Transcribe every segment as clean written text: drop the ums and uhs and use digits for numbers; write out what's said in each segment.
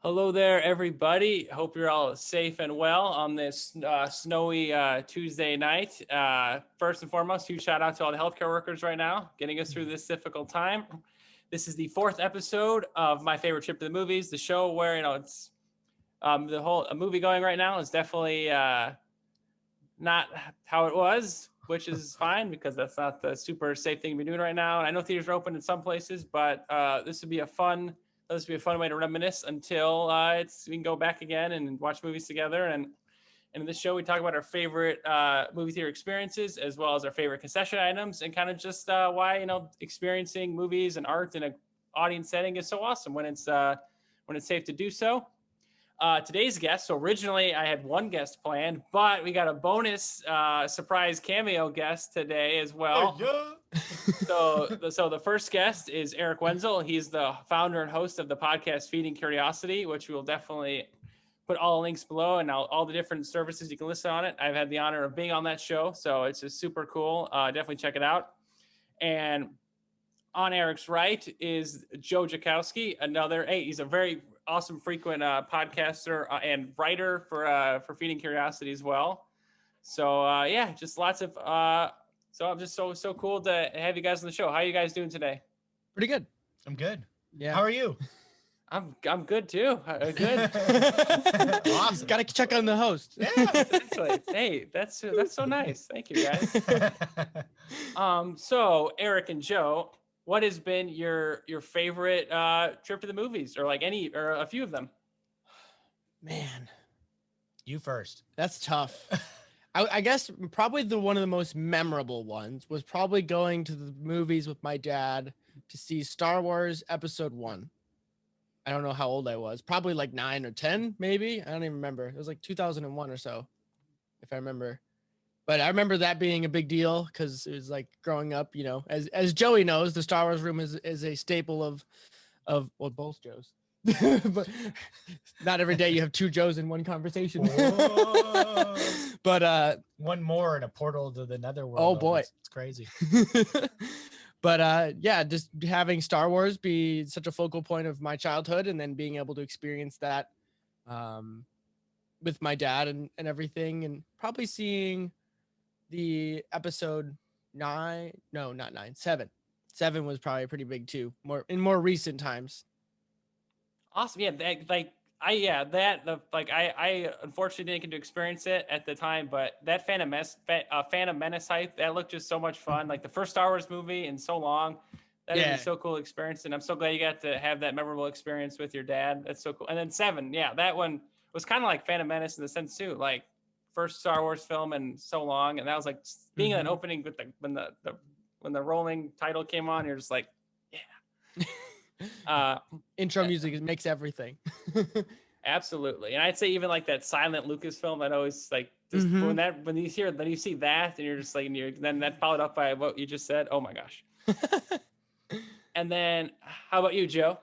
Hello there, everybody. Hope you're all safe and well on this snowy Tuesday night. First and foremost, huge shout out to all the healthcare workers right now, getting us through this difficult time. This is the fourth episode of my favorite trip to the movies, the show where it's the whole movie going right now is definitely not how it was, which is fine because that's not the super safe thing to be doing right now. And I know theaters are open in some places, but this would be a fun way to reminisce until we can go back again and watch movies together. And in this show, we talk about our favorite movie theater experiences as well as our favorite concession items and kind of just why experiencing movies and art in an audience setting is so awesome when it's safe to do so. Today's guest. So originally I had one guest planned, but we got a bonus surprise cameo guest today as well. Yeah. So the first guest is Erich Wenzel. He's the founder and host of the podcast Feeding Curiosity, which we will definitely put all the links below and all the different services you can listen on it. I've had the honor of being on that show, so it's just super cool. Definitely check it out. And on Erich's right is Joe Jackowski. He's a very awesome, frequent podcaster and writer for Feeding Curiosity as well. So just lots of. So I'm just so cool to have you guys on the show. How are you guys doing today? Pretty good. I'm good. Yeah. How are you? I'm good too. Good. Awesome. Got to check on the host. Yeah, exactly. Hey, that's so nice. Thank you, guys. So Erich and Joe, what has been your favorite trip to the movies, or like any or a few of them? Man, You first. that's tough. I guess probably one of the most memorable ones was probably going to the movies with my dad to see Star Wars Episode 1. I don't know how old I was. Probably like 9 or 10, maybe. I don't even remember. It was like 2001 or so, if I remember. But I remember that being a big deal because it was like growing up, as Joey knows, the Star Wars room is a staple of both Joes. But not every day you have two Joes in one conversation. But one more in a portal to the netherworld. Oh boy, it's crazy. But just having Star Wars be such a focal point of my childhood, and then being able to experience that with my dad and everything, and probably seeing the episode 9, no, not 9, 7. 7 was probably pretty big too, more recent times. Awesome. Yeah, I unfortunately didn't get to experience it at the time, but that Phantom Menace hype, that looked just so much fun. Like the first Star Wars movie in so long. That is so cool experience, and I'm so glad you got to have that memorable experience with your dad. That's so cool. And then 7, yeah, that one was kind of like Phantom Menace in the sense too, like first Star Wars film in so long, and that was like being an opening with when the rolling title came on, you're just like, yeah. Intro music makes everything. Absolutely. And I'd say even like that silent Lucasfilm, that always like just when you see that and you're just like, then that followed up by what you just said. Oh my gosh. And then how about you, Joe?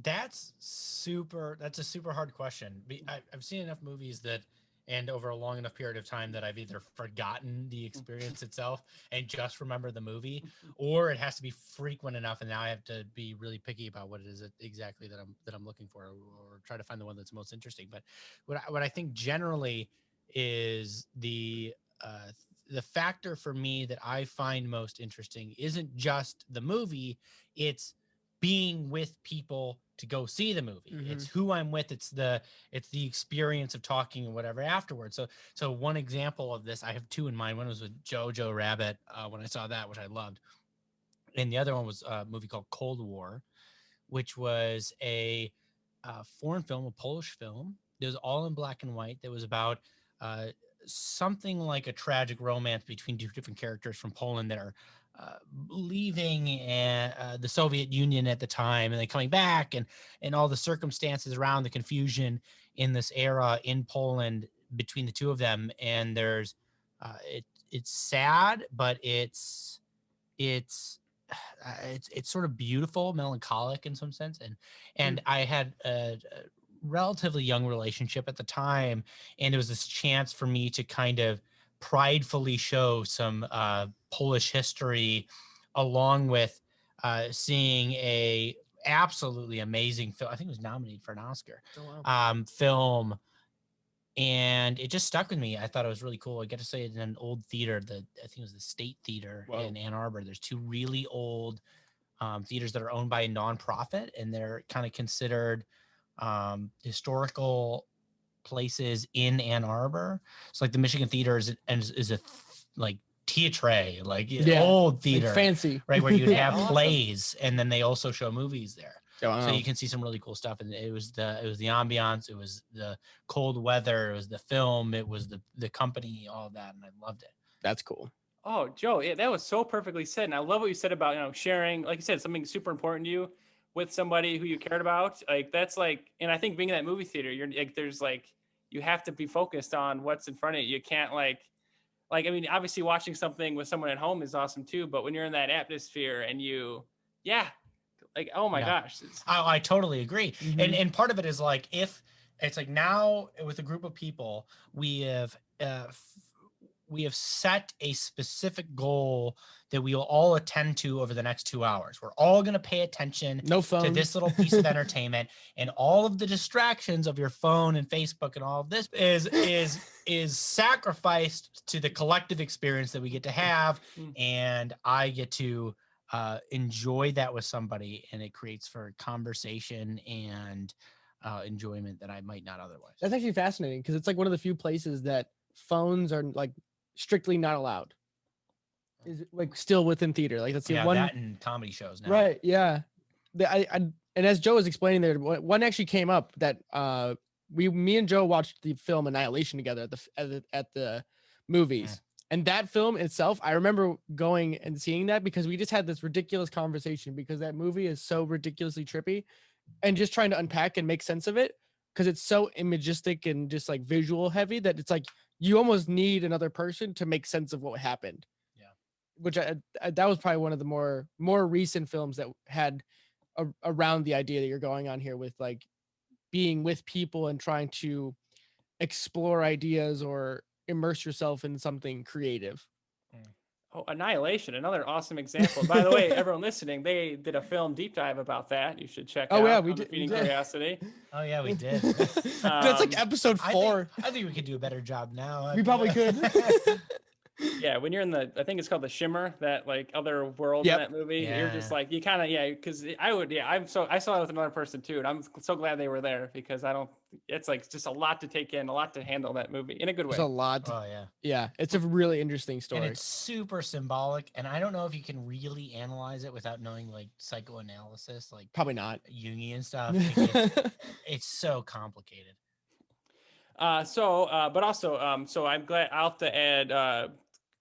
That's a super hard question. I've seen enough movies and over a long enough period of time that I've either forgotten the experience itself and just remember the movie, or it has to be frequent enough, and now I have to be really picky about what it is exactly that I'm looking for, or try to find the one that's most interesting. But what I think generally is the factor for me that I find most interesting isn't just the movie, it's being with people to go see the movie. It's who I'm with. It's the experience of talking and whatever afterwards. So one example of this, I have two in mind. One was with Jojo Rabbit when I saw that, which I loved. And the other one was a movie called Cold War, which was a foreign film, a Polish film. It was all in black and white. That was about something like a tragic romance between two different characters from Poland that are leaving the Soviet Union at the time, and then coming back, and all the circumstances around the confusion in this era in Poland between the two of them. And there's it's sad, but it's sort of beautiful, melancholic in some sense. And I had a relatively young relationship at the time, and it was this chance for me to kind of pridefully show some Polish history, along with seeing a absolutely amazing film. I think it was nominated for an Oscar. Oh, wow. Film, and it just stuck with me. I thought it was really cool. I get to say it in an old theater. I think it was the State Theater in Ann Arbor. There's two really old theaters that are owned by a nonprofit, and they're kind of considered historical places in Ann Arbor. So like the Michigan Theater is a like theatre, like old theater, like fancy, right, where you'd have Awesome. plays, and then they also show movies there. Oh, wow. So you can see some really cool stuff. And it was the ambiance, it was the cold weather, it was the film, it was the company, all that, and I loved it. That's cool. Oh, Joe, yeah, that was so perfectly said. And I love what you said about, sharing, like you said, something super important to you with somebody who you cared about. Like, that's like, and I think being in that movie theater, you're like, there's like, you have to be focused on what's in front of you. You can't I mean, obviously watching something with someone at home is awesome too, but when you're in that atmosphere and like, oh my gosh. I totally agree. Mm-hmm. And part of it is like, if it's like now with a group of people, we have set a specific goal that we will all attend to over the next 2 hours. We're all going to pay attention to this little piece of entertainment, and all of the distractions of your phone and Facebook and all of this is sacrificed to the collective experience that we get to have. And I get to enjoy that with somebody, and it creates for conversation and enjoyment that I might not otherwise. That's actually fascinating, because it's like one of the few places that phones are like strictly not allowed. Is it like still within theater? Like, let's see, one that and comedy shows now. Right? Yeah. And as Joe was explaining there, one actually came up that me and Joe watched the film Annihilation together at the movies. And that film itself, I remember going and seeing that because we just had this ridiculous conversation, because that movie is so ridiculously trippy, and just trying to unpack and make sense of it, because it's so imagistic and just like visual heavy that it's like you almost need another person to make sense of what happened. Yeah. Which that was probably one of the more recent films that had around the idea that you're going on here with like being with people and trying to explore ideas or immerse yourself in something creative. Oh, Annihilation, another awesome example. By the way, everyone listening, they did a film deep dive about that. You should check out. Yeah, we did. Feeding Curiosity. Oh yeah, we did. That's like episode 4. I think we could do a better job now. We probably could. Yeah, when you're in I think it's called the Shimmer, that like other world in that movie. Yeah. You're just like, you kind of, because I saw it with another person too, and I'm so glad they were there, because it's like just a lot to take in, a lot to handle that movie in a good way. There's a lot. Oh yeah. Yeah, it's a really interesting story. And it's super symbolic, and I don't know if you can really analyze it without knowing like psychoanalysis, like probably not Jungian stuff. It's so complicated. So I'm glad I'll have to add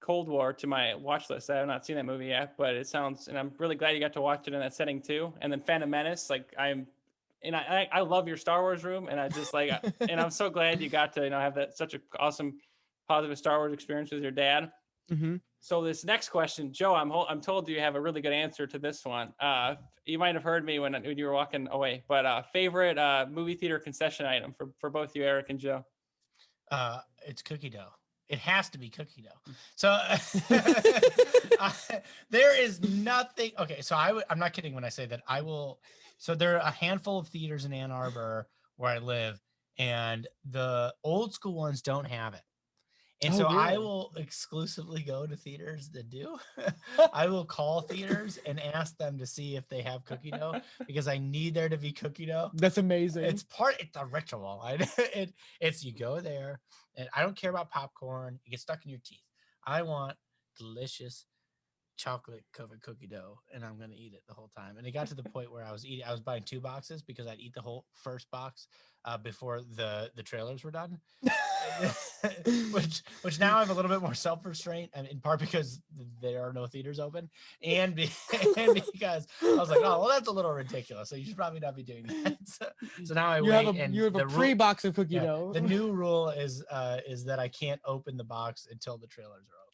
Cold War to my watch list. I have not seen that movie yet, but and I'm really glad you got to watch it in that setting too. And then Phantom Menace, like I love your Star Wars room, and I just like, and I'm so glad you got to have that such an awesome, positive Star Wars experience with your dad. Mm-hmm. So this next question, Joe, I'm told you have a really good answer to this one. You might have heard me when you were walking away, but favorite movie theater concession item for both you, Eric and Joe? It's cookie dough. It has to be cookie dough. So there is nothing. Okay, so I'm not kidding when I say that I will. So there are a handful of theaters in Ann Arbor where I live, and the old school ones don't have it. And so really? I will exclusively go to theaters that do. I will call theaters and ask them to see if they have cookie dough, because I need there to be cookie dough. That's amazing. It's a ritual. It's you go there, and I don't care about popcorn. It gets stuck in your teeth. I want delicious chocolate covered cookie dough, and I'm gonna eat it the whole time. And it got to the point where I was buying 2 boxes because I'd eat the whole first box before the trailers were done. which now I have a little bit more self-restraint, and in part because there are no theaters open, and because I was like, oh well, that's a little ridiculous, so you should probably not be doing that. So now you have a pre-box of cookie dough. The new rule is that I can't open the box until the trailers are over.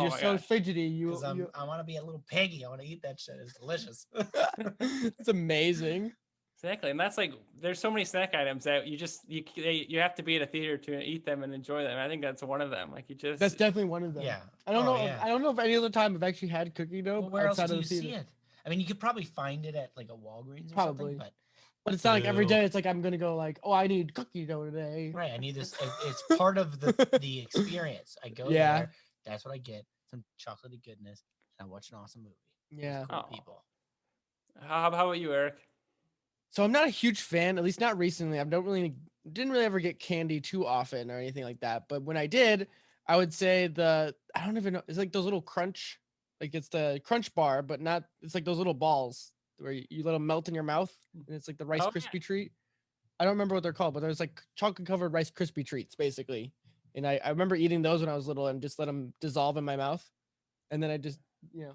You're so fidgety. I want to be a little piggy. I want to eat that shit. It's delicious. It's amazing. Exactly, and that's like, there's so many snack items that you have to be at a theater to eat them and enjoy them. I think that's one of them. Like that's definitely one of them. Yeah. I don't know. I don't know if any other time I've actually had cookie dough. Well, where else do you see it? I mean, you could probably find it at like a Walgreens or Probably. something, But it's not like every Boo. day. It's like I'm gonna go like, oh, I need cookie dough today. right, I need this. It's part of the experience. I go Yeah. there. That's what I get. Some chocolatey goodness, and I watch an awesome movie. with Yeah. cool Oh. people. How about you, Eric? So I'm not a huge fan, at least not recently. Didn't really ever get candy too often or anything like that. But when I did, I would say I don't even know. It's like those little crunch, like it's the crunch bar, but not. It's like those little balls where you let them melt in your mouth, and it's like the Rice Oh, Krispie treat. I don't remember what they're called, but there's like chocolate covered Rice Krispie treats basically. And I remember eating those when I was little and just let them dissolve in my mouth, and then I just yeah,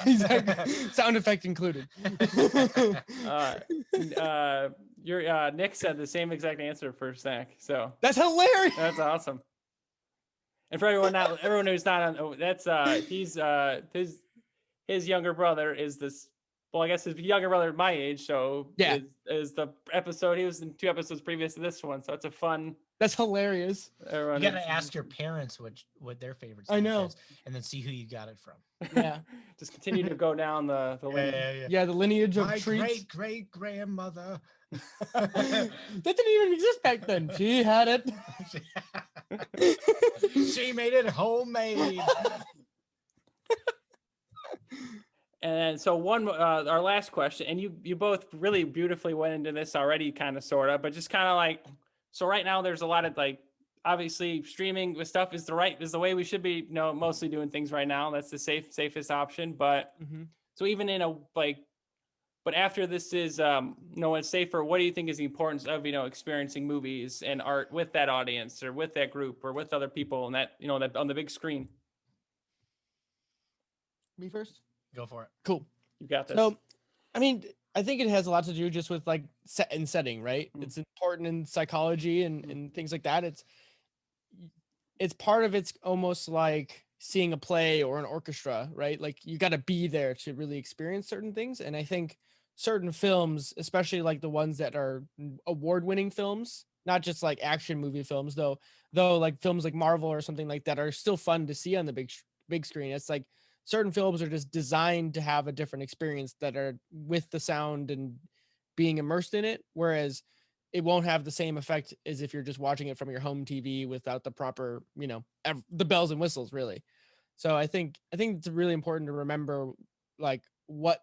exactly. Sound effect included. Your Nick said the same exact answer for snack, so That's hilarious. that's awesome. And for everyone who's not on, that's he's his younger brother is this. Well, I guess his younger brother my age, so Yeah. is the episode he was in 2 episodes previous to this one, so it's a fun. That's hilarious. Everyone You gotta ask your parents what their favorite I snack know. is, and then see who you got it from. Yeah. just continue to go down the lineage. Yeah, the lineage of My treats. great grandmother. That didn't even exist back then. She had it. She made it homemade. And so our last question, and you both really beautifully went into this already, kind of, sort of, but just kind of like, so right now there's a lot of like, obviously streaming with stuff is the way we should be, mostly doing things right now. That's the safest option. But so even in but after this is, it's safer. What do you think is the importance of, experiencing movies and art with that audience or with that group or with other people and that, that on the big screen? Me first? Go for it. Cool. You got this. So, I mean, I think it has a lot to do just with like set and setting, right? It's important in psychology and things like that. It's part of it's almost like seeing a play or an orchestra, right? Like you got to be there to really experience certain things. And I think certain films, especially like the ones that are award-winning films, not just like action movie films, though like films like Marvel or something like that are still fun to see on the big screen. It's like certain films are just designed to have a different experience that are with the sound and being immersed in it, whereas it won't have the same effect as if you're just watching it from your home TV without the proper, the bells and whistles, really. So I think it's really important to remember like what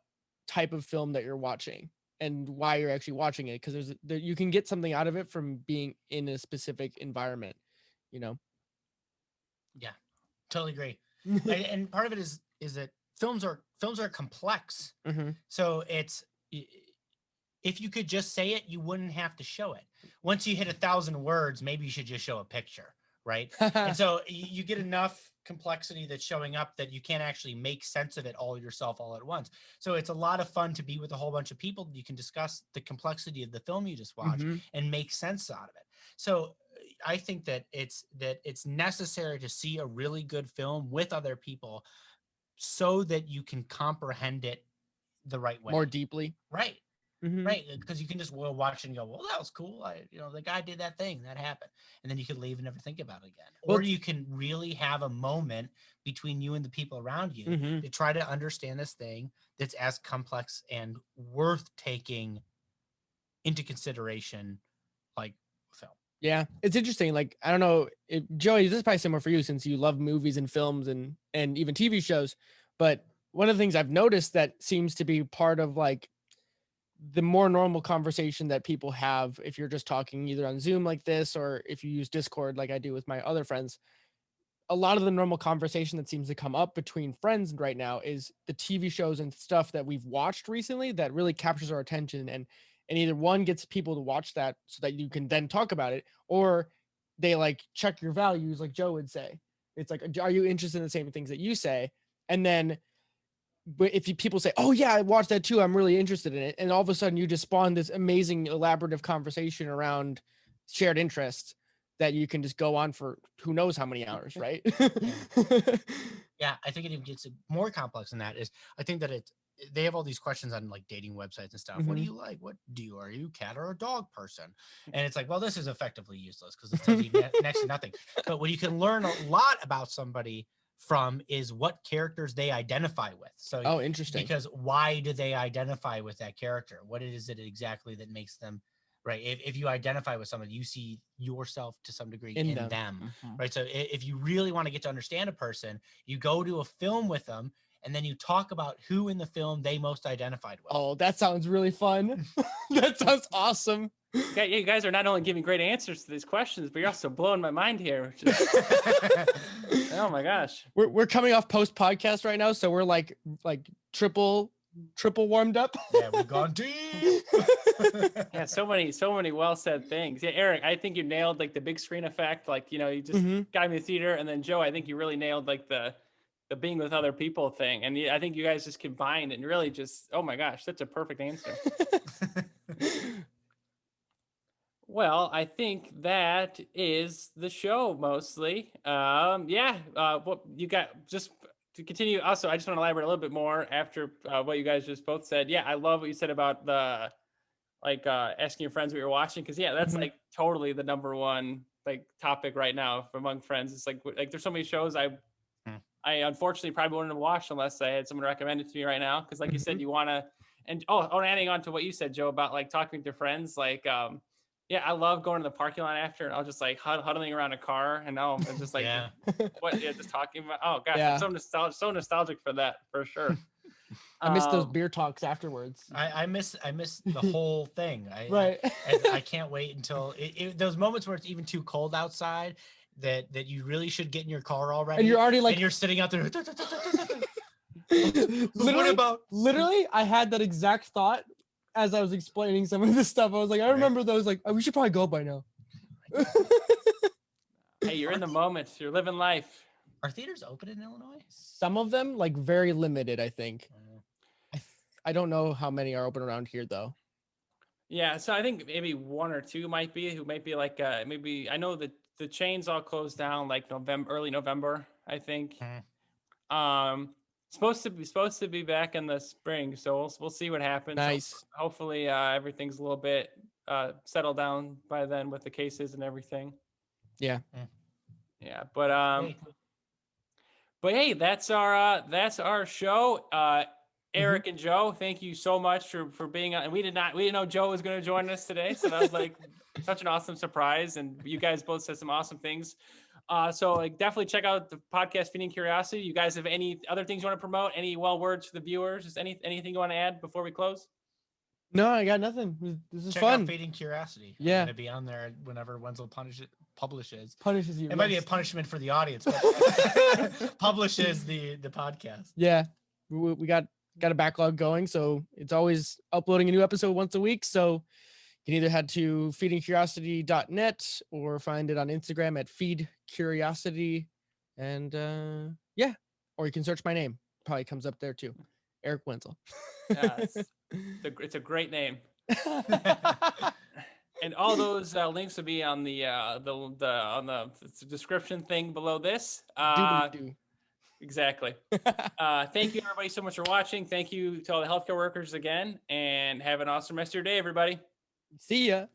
type of film that you're watching and why you're actually watching it, because you can get something out of it from being in a specific environment. Yeah, totally agree. and part of it is that films are complex. So it's, if you could just say it, you wouldn't have to show it. Once you hit 1,000 words, maybe you should just show a picture, right? And so you get enough complexity that's showing up that you can't actually make sense of it all yourself all at once. So it's a lot of fun to be with a whole bunch of people. You can discuss the complexity of the film you just watched and make sense out of it. So I think that it's necessary to see a really good film with other people so that you can comprehend it the right way. More deeply. Right. Right. Because you can just watch and go, well, that was cool. The guy did that thing, that happened. And then you can leave and never think about it again. Or you can really have a moment between you and the people around you to try to understand this thing that's as complex and worth taking into consideration, like film. Yeah, it's interesting. Like, I don't know, Joey, this is probably similar for you since you love movies and films and even TV shows. But one of the things I've noticed that seems to be part of like the more normal conversation that people have, if you're just talking either on Zoom like this, or if you use Discord like I do with my other friends, a lot of the normal conversation that seems to come up between friends right now is the TV shows and stuff that we've watched recently that really captures our attention. And either one gets people to watch that so that you can then talk about it, or they like check your values, like Joe would say. It's like, are you interested in the same things that you say? And then, but if people say, oh yeah, I watched that too, I'm really interested in it, and all of a sudden you just spawn this amazing elaborative conversation around shared interests that you can just go on for who knows how many hours, right? Yeah, I think it even gets more complex than that. I think that they have all these questions on like dating websites and stuff. What do you like? Are you a cat or a dog person? And it's like, well, this is effectively useless because it tells you next to nothing. But when you can learn a lot about somebody from is what characters they identify with. So, Oh, interesting. because why do they identify with that character? What is it exactly that makes them right? If you identify with someone, you see yourself to some degree in them, Mhm. right? So if you really want to get to understand a person, you go to a film with them, and then you talk about who in the film they most identified with. Oh, that sounds really fun. That sounds awesome. Okay, you guys are not only giving great answers to these questions, but you're also blowing my mind here. Which is, oh my gosh. We're coming off post podcast right now, so we're like triple warmed up. Yeah, we've gone deep. Yeah, so many well said things. Yeah, Eric, I think you nailed like the big screen effect. Like, you know, you just got me the theater, and then Joe, I think you really nailed like the being with other people thing. And I think you guys just combined and really just, oh my gosh, that's a perfect answer. Well, I think that is the show mostly. What you got just to continue. Also, I just want to elaborate a little bit more after what you guys just both said. Yeah, I love what you said about the asking your friends what you're watching, because that's like totally the number one like topic right now among friends. It's like there's so many shows I unfortunately probably wouldn't have watched unless I had someone recommend it to me right now. Because like you said, you want to, and adding on to what you said, Joe, about like talking to friends, like I love going to the parking lot after, and I'll just like huddling around a car, and I'm just like just talking about. Oh gosh, I'm so nostalgic for that for sure. I miss those beer talks afterwards. I miss the whole thing. I can't wait until those moments where it's even too cold outside that you really should get in your car already. And you're already like, and you're sitting out there. Literally, I had that exact thought as I was explaining some of this stuff. I was like, I remember those, like, oh, we should probably go by now. Hey, you're in the moment. You're living life. Are theaters open in Illinois? Some of them, like, very limited, I think. I don't know how many are open around here, though. Yeah, so I think maybe one or two might be like maybe I know that the chains all closed down like early November, I think. Supposed to be back in the spring, so we'll see what happens. Nice. Hopefully everything's a little bit settled down by then with the cases and everything. Yeah. But hey, that's our show. Eric and Joe, thank you so much for being on. And we didn't know Joe was going to join us today, so that was like such an awesome surprise. And you guys both said some awesome things. So definitely check out the podcast, Feeding Curiosity. You guys have any other things you want to promote? Any words for the viewers? Just anything you want to add before we close? No, I got nothing. This is check fun. Out Feeding Curiosity. Yeah, I'm gonna be on there whenever Wenzel publishes you. It might be a punishment for the audience, but publishes the podcast. Yeah, we got a backlog going, so it's always uploading a new episode once a week. So you can either head to feedingcuriosity.net or find it on Instagram at feedcuriosity, and or you can search my name. Probably comes up there too, Erich Wenzel. It's a great name. And all those links will be on the description thing below this. Exactly. Thank you everybody so much for watching. Thank you to all the healthcare workers again, and have an awesome rest of your day, everybody. See ya.